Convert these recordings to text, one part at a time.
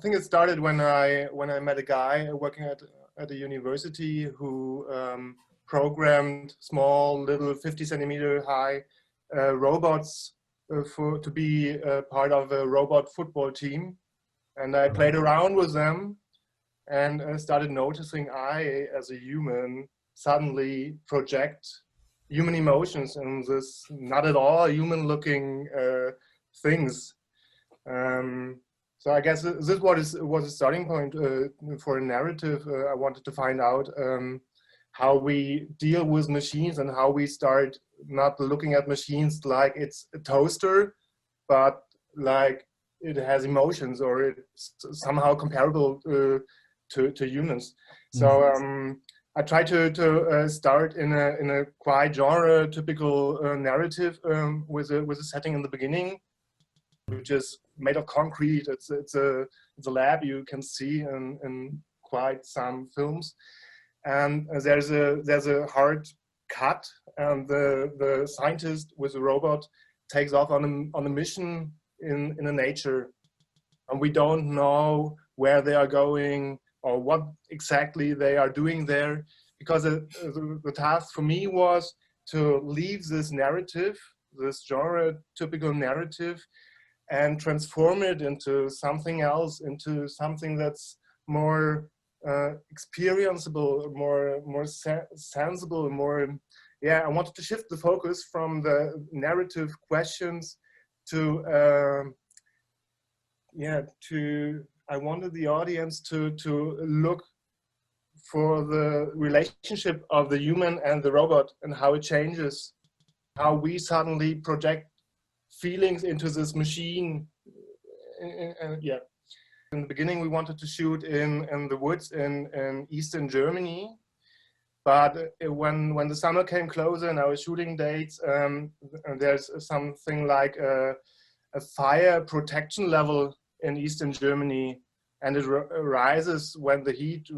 think it started when I met a guy working at a university who programmed small little 50 centimeter high robots to be part of a robot football team, and I played around with them and started noticing I, as a human, suddenly project human emotions in this not at all human looking things. So I guess this was a starting point for a narrative. I wanted to find out how we deal with machines and how we start not looking at machines like it's a toaster, but like it has emotions or it's somehow comparable to humans. So I try to start in a quite genre typical narrative with a setting in the beginning, which is made of concrete. It's a lab you can see in quite some films, and there's a hard cut, and the scientist with the robot takes off on a mission in the nature, and we don't know where they are going or what exactly they are doing there, because the task for me was to leave this narrative, this genre typical narrative, and transform it into something else, into something that's more experienceable, more sensible, more, yeah, I wanted to shift the focus from the narrative questions to, I wanted the audience to look for the relationship of the human and the robot and how it changes, how we suddenly project feelings into this machine. Yeah. In the beginning, we wanted to shoot in the woods in eastern Germany, but when the summer came closer and our shooting dates, there's something like a fire protection level in eastern Germany, and it rises when the heat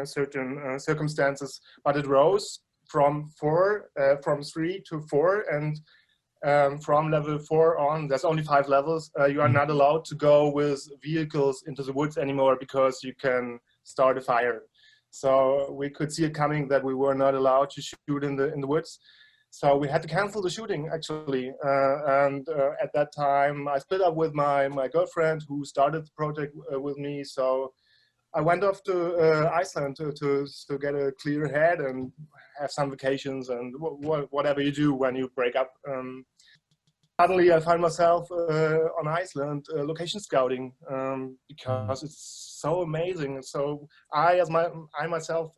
certain circumstances, but it rose from 3 to 4, and from level 4 on, there's only 5 levels. You are not allowed to go with vehicles into the woods anymore because you can start a fire. So we could see it coming that we were not allowed to shoot in the woods. So we had to cancel the shooting, actually. At that time, I split up with my girlfriend who started the project with me. So I went off to Iceland to get a clear head and have some vacations and whatever you do when you break up. Suddenly I find myself on Iceland location scouting because it's so amazing. So I myself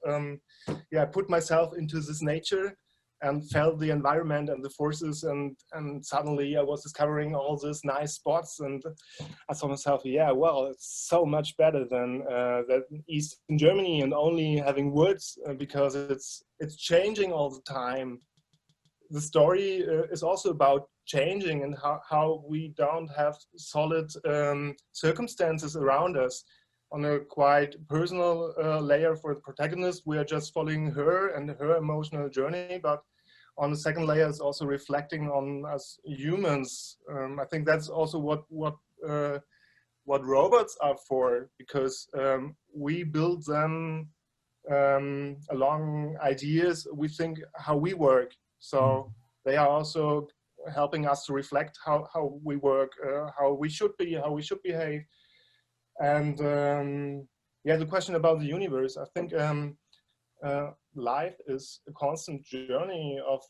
put myself into this nature and felt the environment and the forces, and suddenly I was discovering all these nice spots, and I thought myself, yeah, well, it's so much better than Eastern Germany and only having woods, because it's changing all the time. The story is also about changing and how we don't have solid circumstances around us. On a quite personal layer for the protagonist, we are just following her and her emotional journey, but on the second layer is also reflecting on us humans. I think that's also what robots are for, because we build them along ideas. We think how we work, so they are also helping us to reflect how we work, how we should behave. And the question about the universe, I think life is a constant journey of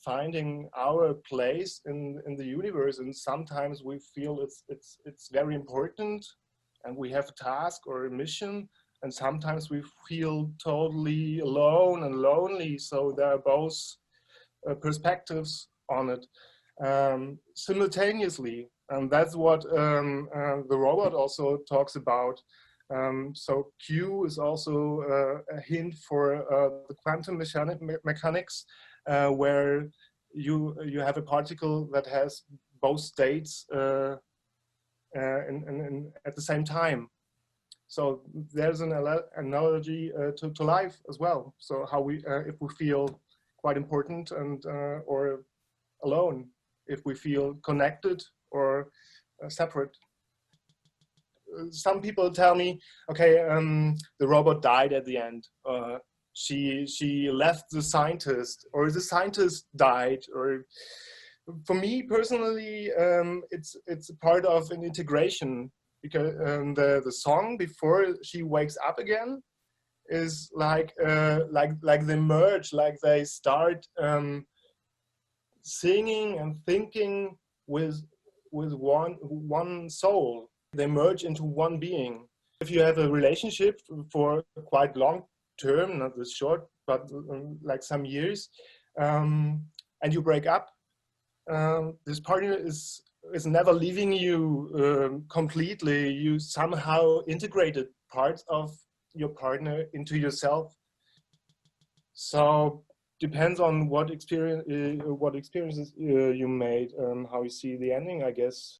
finding our place in the universe, and sometimes we feel it's very important and we have a task or a mission, and sometimes we feel totally alone and lonely. So there are both perspectives on it simultaneously, and that's what the robot also talks about. So Q is also a hint for the quantum mechanics, where you have a particle that has both states at the same time. So there's an analogy to life as well. So how we, if we feel quite important and or alone, if we feel connected or separate. some people tell me, okay, the robot died at the end. She left the scientist, or the scientist died. Or for me personally, it's a part of an integration, because the song before she wakes up again is like they merge, like they start singing and thinking with one soul. They merge into one being. If you have a relationship for quite long term, not this short, but like some years, and you break up, this partner is never leaving you completely. You somehow integrated parts of your partner into yourself. So depends on what experiences you made, how you see the ending, I guess.